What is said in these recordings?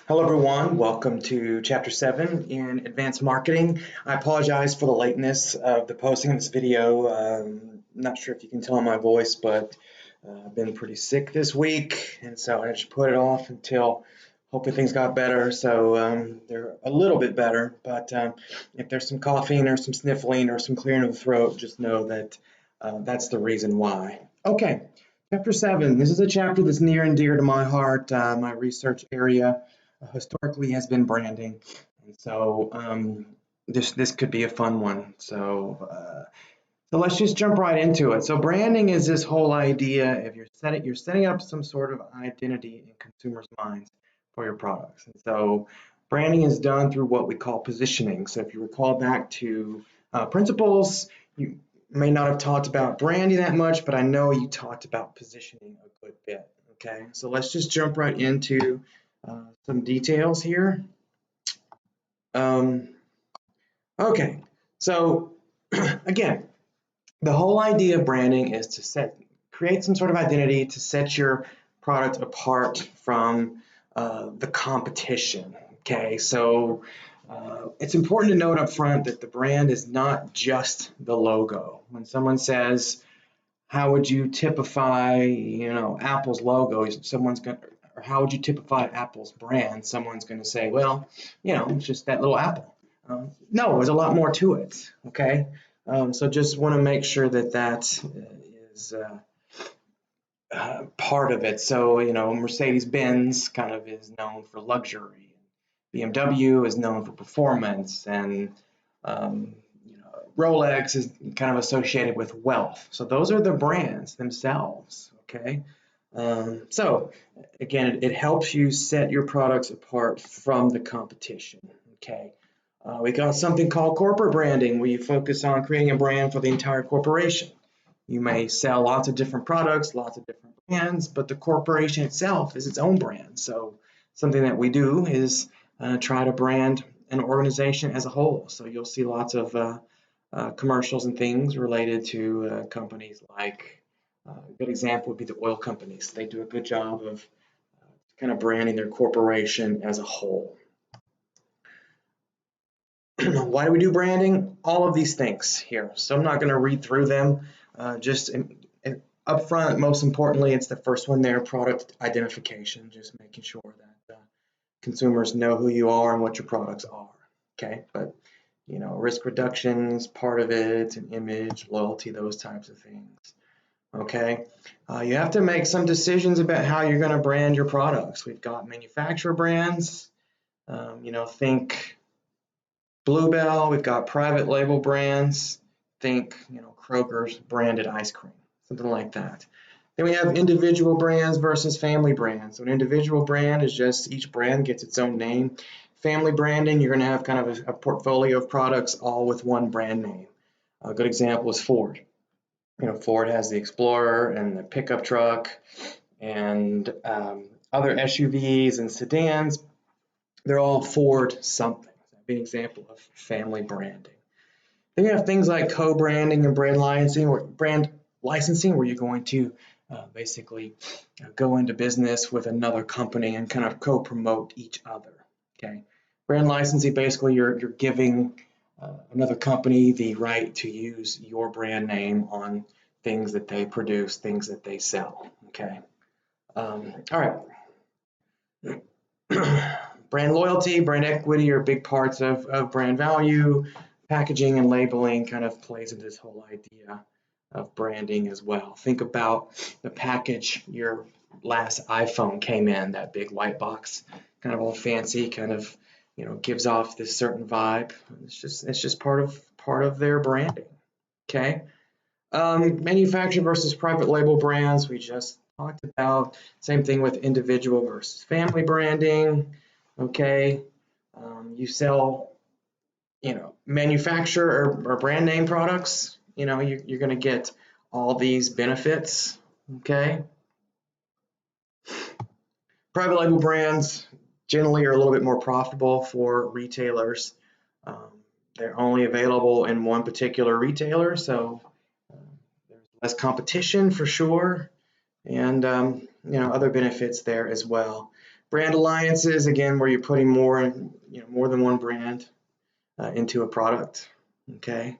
Hello, everyone. Welcome to Chapter 7 in Advanced Marketing. I apologize for the lateness of the posting of this video. Not sure if you can tell in my voice, but I've been pretty sick this week, and so I just put it off until hopefully things got better. So they're a little bit better, but if there's some coughing or some sniffling or some clearing of the throat, just know that that's the reason why. Okay, Chapter 7. This is a chapter that's near and dear to my heart. My research area historically has been branding, and so this could be a fun one. So let's just jump right into it. So branding is this whole idea if you're setting up some sort of identity in consumers' minds for your products. And so branding is done through what we call positioning. So if you recall back to principles, you may not have talked about branding that much, but I know you talked about positioning a good bit. Okay, so let's just jump right into some details here. Okay, so again, the whole idea of branding is to create some sort of identity to set your product apart from the competition. Okay, so it's important to note up front that the brand is not just the logo. When someone says, how would you typify, Apple's logo? Or how would you typify Apple's brand? Someone's going to say, well, it's just that little apple. No, there's a lot more to it. Okay, so just want to make sure that is part of it. So, Mercedes-Benz kind of is known for luxury. BMW is known for performance, and Rolex is kind of associated with wealth. So those are the brands themselves, okay? So again, it helps you set your products apart from the competition, okay? We got something called corporate branding, where you focus on creating a brand for the entire corporation. You may sell lots of different products, lots of different brands, but the corporation itself is its own brand. So something that we do is try to brand an organization as a whole. So you'll see lots of commercials and things related to companies like, a good example would be the oil companies. They do a good job of kind of branding their corporation as a whole. Why do we do branding? All of these things here. So I'm not going to read through them. Just up front, most importantly, it's the first one there, product identification, just making sure that consumers know who you are and what your products are. Okay, but risk reduction is part of it, and image, loyalty, those types of things. Okay, you have to make some decisions about how you're going to brand your products. We've got manufacturer brands, think Bluebell. We've got private label brands, think Kroger's branded ice cream, something like that. Then we have individual brands versus family brands. So an individual brand is just each brand gets its own name. Family branding, you're going to have kind of a portfolio of products all with one brand name. A good example is Ford. Ford has the Explorer and the pickup truck and other SUVs and sedans. They're all Ford something. That'd be an example of family branding. Then you have things like co-branding and brand licensing, where you're going to basically go into business with another company and kind of co-promote each other. Okay, brand licensing, basically you're giving another company the right to use your brand name on things that they produce, things that they sell. Okay, all right. Brand loyalty, brand equity are big parts of brand value. Packaging and labeling kind of plays into this whole idea of branding as well. Think about the package your last iPhone came in, that big white box, kind of all fancy, kind of gives off this certain vibe. It's just part of their branding. Okay. Manufacturer versus private label brands, we just talked about. Same thing with individual versus family branding. Okay. You sell manufacturer or brand name products, you're going to get all these benefits. Okay. Private label brands generally are a little bit more profitable for retailers. They're only available in one particular retailer, so there's less competition for sure, and other benefits there as well. Brand alliances, again, where you're putting more than one brand into a product. Okay.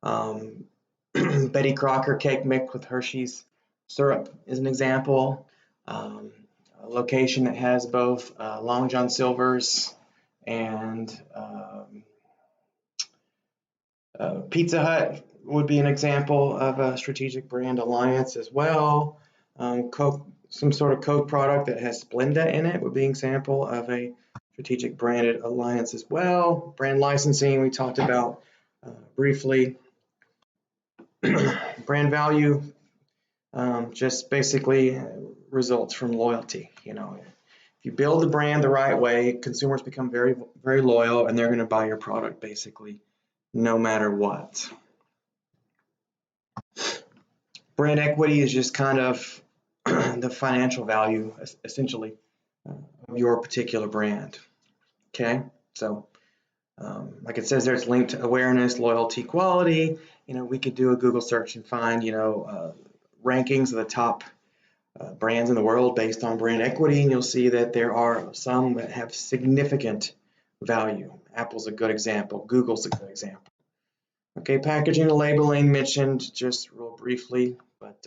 Betty Crocker cake mix with Hershey's syrup is an example. A location that has both Long John Silver's and Pizza Hut would be an example of a strategic brand alliance as well. Coke, some sort of Coke product that has Splenda in it would be an example of a strategic branded alliance as well. Brand licensing we talked about briefly. Brand value just basically results from loyalty. If you build the brand the right way, consumers become very, very loyal, and they're going to buy your product basically no matter what. Brand equity is just kind of the financial value, essentially, of your particular brand. Okay, so like it says there, it's linked to awareness, loyalty, quality. We could do a Google search and find, rankings of the top brands in the world based on brand equity, and you'll see that there are some that have significant value. Apple's a good example. Google's a good example. Okay, packaging and labeling mentioned just real briefly, but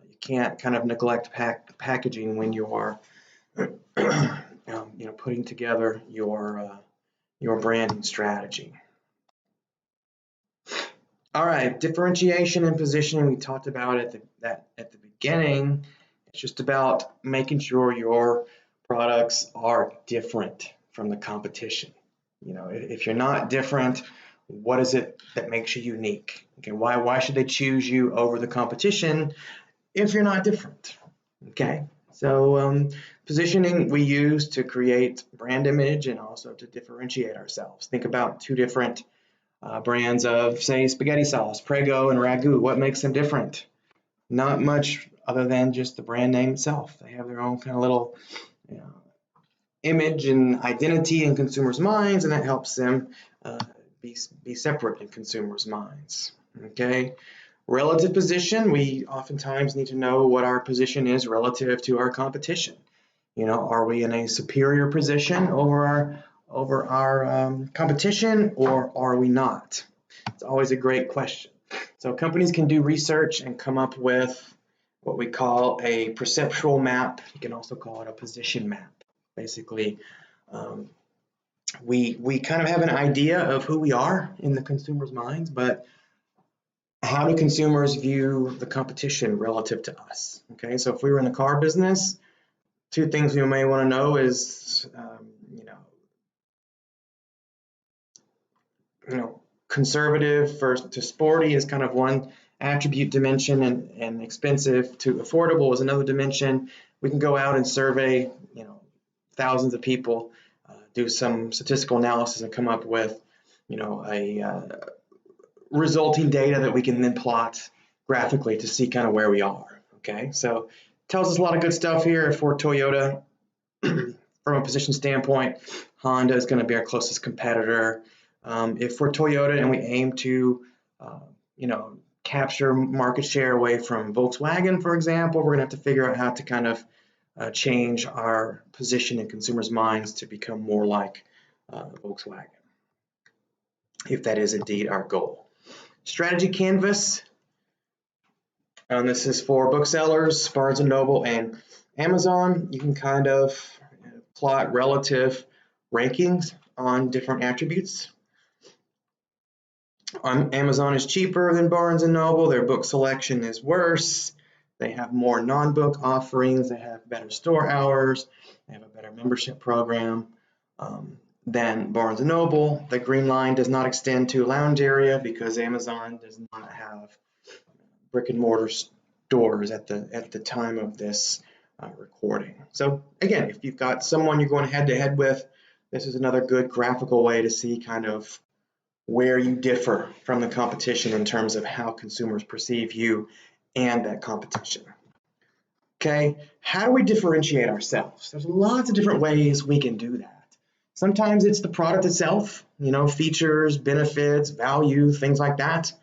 you can't kind of neglect packaging when you are, putting together your branding strategy. All right, differentiation and positioning, we talked about at the beginning. It's just about making sure your products are different from the competition. If you're not different, what is it that makes you unique? Okay, why should they choose you over the competition if you're not different? Okay, so positioning we use to create brand image and also to differentiate ourselves. Think about two different brands of, say, spaghetti sauce, Prego and Ragu. What makes them different? Not much other than just the brand name itself. They have their own kind of little image and identity in consumers' minds, and that helps them be separate in consumers' minds. Okay. Relative position, we oftentimes need to know what our position is relative to our competition. Are we in a superior position over our competition, or are we not? It's always a great question. So companies can do research and come up with what we call a perceptual map. You can also call it a position map. Basically, we kind of have an idea of who we are in the consumer's minds, but how do consumers view the competition relative to us? Okay, so if we were in the car business, two things we may want to know is, conservative to sporty is kind of one attribute dimension, and expensive to affordable is another dimension. We can go out and survey, thousands of people, do some statistical analysis, and come up with, a resulting data that we can then plot graphically to see kind of where we are. Okay, so it tells us a lot of good stuff here. For Toyota, from a position standpoint, Honda is going to be our closest competitor. If we're Toyota and we aim to, capture market share away from Volkswagen, for example, we're going to have to figure out how to kind of change our position in consumers' minds to become more like Volkswagen, if that is indeed our goal. Strategy canvas. This is for booksellers, Barnes & Noble, and Amazon. You can kind of plot relative rankings on different attributes. Amazon is cheaper than Barnes & Noble. Their book selection is worse. They have more non-book offerings. They have better store hours. They have a better membership program than Barnes & Noble. The green line does not extend to lounge area because Amazon does not have brick and mortar stores at the time of this recording. So again, if you've got someone you're going head to head with, this is another good graphical way to see kind of where you differ from the competition in terms of how consumers perceive you and that competition. Okay, how do we differentiate ourselves? There's lots of different ways we can do that. Sometimes it's the product itself, features, benefits, value, things like that.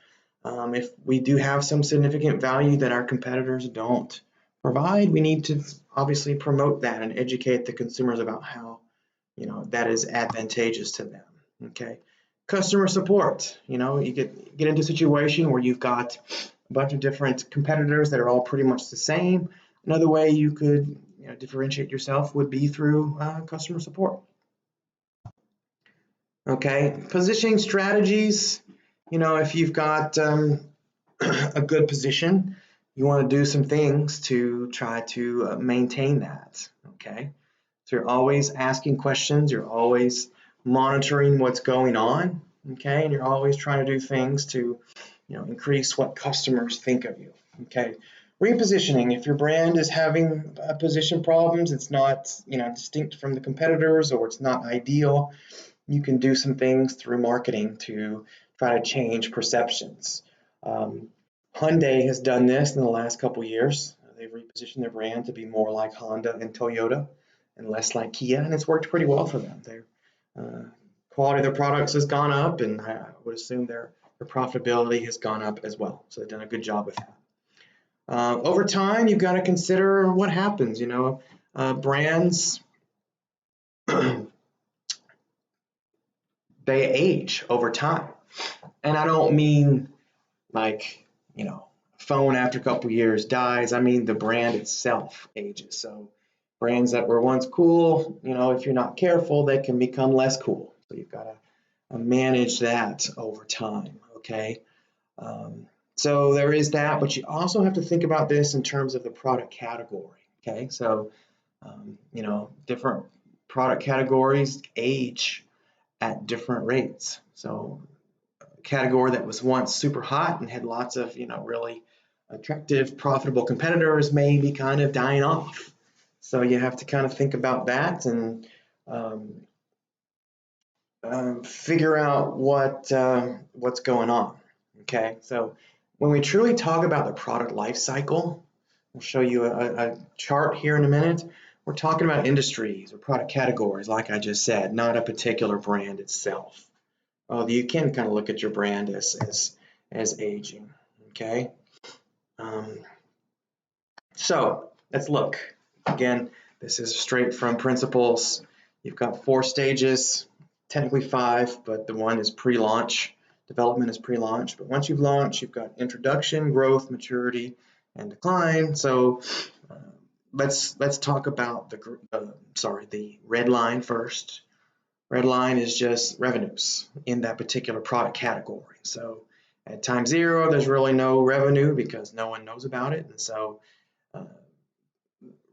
If we do have some significant value that our competitors don't provide, we need to obviously promote that and educate the consumers about how, that is advantageous to them. Okay. Customer support, you get into a situation where you've got a bunch of different competitors that are all pretty much the same. Another way you could differentiate yourself would be through customer support. Okay, positioning strategies, if you've got a good position, you want to do some things to try to maintain that. Okay, so you're always asking questions, you're always monitoring what's going on. Okay, and you're always trying to do things to increase what customers think of you. Okay, repositioning, if your brand is having position problems, it's not distinct from the competitors, or it's not ideal, you can do some things through marketing to try to change perceptions. Hyundai has done this in the last couple years. They've repositioned their brand to be more like Honda and Toyota and less like Kia, and it's worked pretty well for them. Their quality of their products has gone up, and I would assume their profitability has gone up as well. So they've done a good job with that. Over time, you've got to consider what happens. Brands they age over time, and I don't mean like phone after a couple years dies. I mean the brand itself ages. So brands that were once cool, if you're not careful, they can become less cool. So you've got to manage that over time. Okay. So there is that, but you also have to think about this in terms of the product category. Okay. So different product categories age at different rates. So a category that was once super hot and had lots of really attractive, profitable competitors may be kind of dying off. So you have to kind of think about that and figure out what's going on. Okay, so when we truly talk about the product life cycle, I'll show you a chart here in a minute. We're talking about industries or product categories, like I just said, not a particular brand itself. Oh, you can kind of look at your brand as aging. Okay. So let's look. Again, this is straight from principles. You've got 4 stages, technically 5, but the one is pre-launch. Development is pre-launch. But once you've launched, you've got introduction, growth, maturity, and decline. So let's talk about the red line first. Red line is just revenues in that particular product category. So at time 0, there's really no revenue because no one knows about it. And so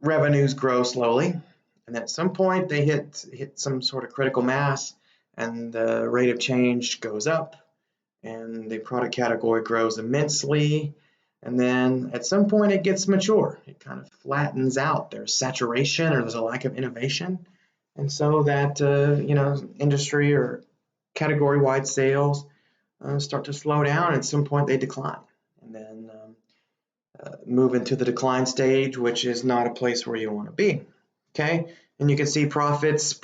revenues grow slowly. And at some point, they hit some sort of critical mass, and the rate of change goes up, and the product category grows immensely. And then at some point, it gets mature. It kind of flattens out. There's saturation, or there's a lack of innovation. And so that industry or category-wide sales start to slow down. At some point, they decline, and then move into the decline stage, which is not a place where you want to be. Okay, and you can see profits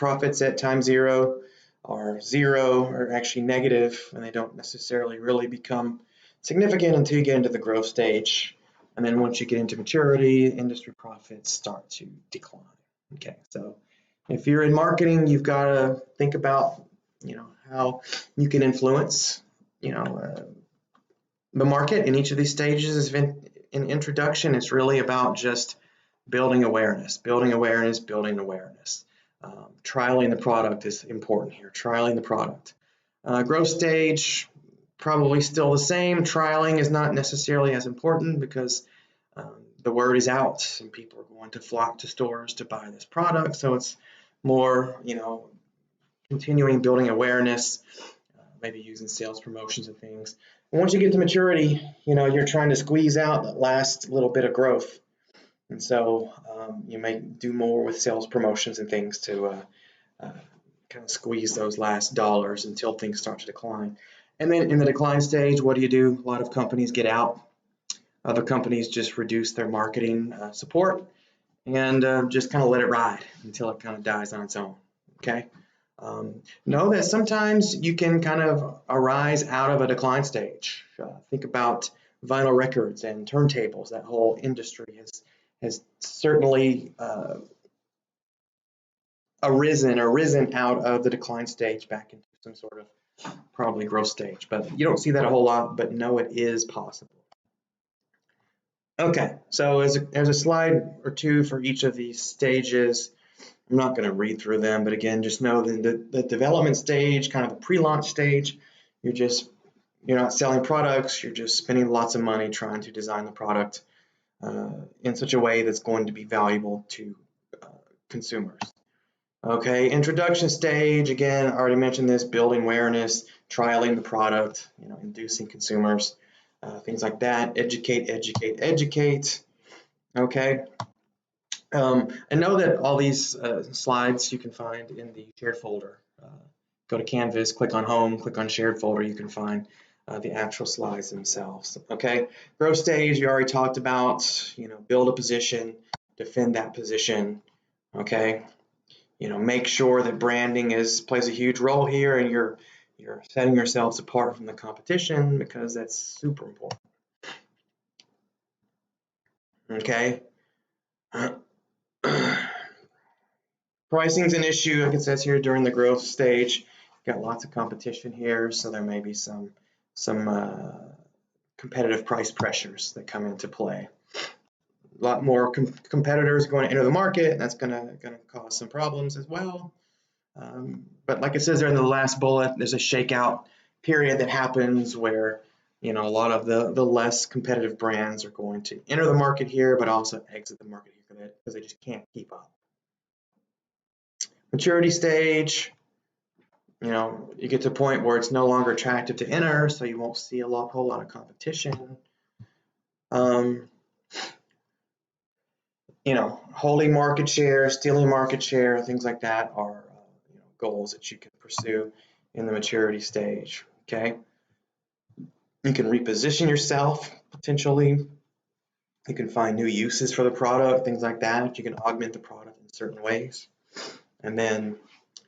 at time 0 are 0, or actually negative, and they don't necessarily really become significant until you get into the growth stage. And then once you get into maturity, industry profits start to decline. Okay, so if you're in marketing, you've got to think about how you can influence the market in each of these stages. In introduction, it's really about just building awareness. Trialing the product is important here. Trialing the product. Growth stage, probably still the same. Trialing is not necessarily as important because the word is out and people are going to flock to stores to buy this product. So it's more, continuing building awareness, maybe using sales promotions and things. And once you get to maturity, you're trying to squeeze out that last little bit of growth. And so you may do more with sales promotions and things to kind of squeeze those last dollars until things start to decline. And then in the decline stage, what do? A lot of companies get out. Other companies just reduce their marketing support and just kind of let it ride until it kind of dies on its own. Okay. Know that sometimes you can kind of arise out of a decline stage. Think about vinyl records and turntables. That whole industry has certainly arisen out of the decline stage back into some sort of probably growth stage. But you don't see that a whole lot, but no, it is possible. Okay, so there's a slide or two for each of these stages. I'm not going to read through them, but again, just know that the development stage, kind of the pre-launch stage, you're not selling products, you're just spending lots of money trying to design the product in such a way that's going to be valuable to consumers. Okay, introduction stage, again, I already mentioned this, building awareness, trialing the product, inducing consumers, things like that. Educate. Okay. And know that all these slides you can find in the shared folder. Go to Canvas, click on Home, click on Shared Folder. You can find the actual slides themselves. Okay. Growth stage, you already talked about. Build a position, defend that position. Okay. Make sure that branding plays a huge role here, and you're setting yourselves apart from the competition, because that's super important. Okay. Pricing is an issue, like it says here, during the growth stage. You've got lots of competition here, so there may be some competitive price pressures that come into play. A lot more competitors going to enter the market, and that's going to cause some problems as well. But like it says there in the last bullet, there's a shakeout period that happens where a lot of the less competitive brands are going to enter the market here, but also exit the market here because they just can't keep up. Maturity stage, you get to a point where it's no longer attractive to enter, so you won't see a whole lot of competition. Holding market share, stealing market share, things like that are goals that you can pursue in the maturity stage. Okay, you can reposition yourself potentially. You can find new uses for the product, things like that. You can augment the product in certain ways. And then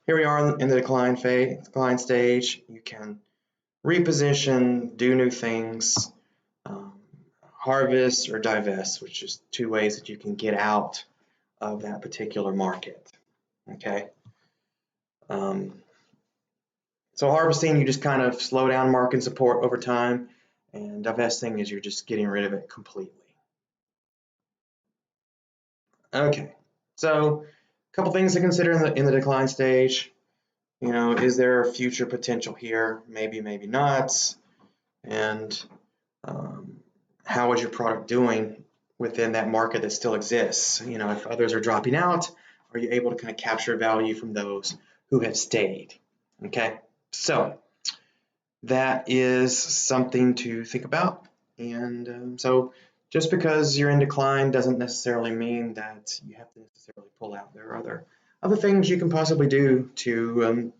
here we are in the decline stage. You can reposition, do new things, harvest or divest, which is two ways that you can get out of that particular market. Okay. So harvesting, you just kind of slow down market support over time, and divesting is you're just getting rid of it completely. Okay, so a couple things to consider in the decline stage. Is there a future potential here? Maybe, maybe not. And how is your product doing within that market that still exists? If others are dropping out, are you able to kind of capture value from those who have stayed? Okay, so that is something to think about. And so just because you're in decline doesn't necessarily mean that you have to necessarily pull out. There are other things you can possibly do to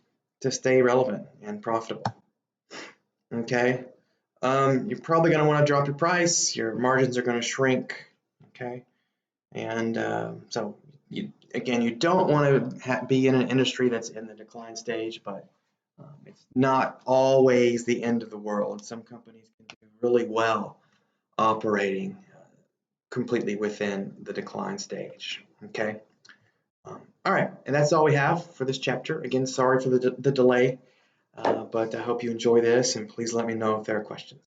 stay relevant and profitable. Okay, you're probably going to want to drop your price. Your margins are going to shrink. Okay, and so you don't want to be in an industry that's in the decline stage, but it's not always the end of the world. Some companies can do really well operating completely within the decline stage. Okay. All right, and that's all we have for this chapter. Again, sorry for the delay, but I hope you enjoy this, and please let me know if there are questions.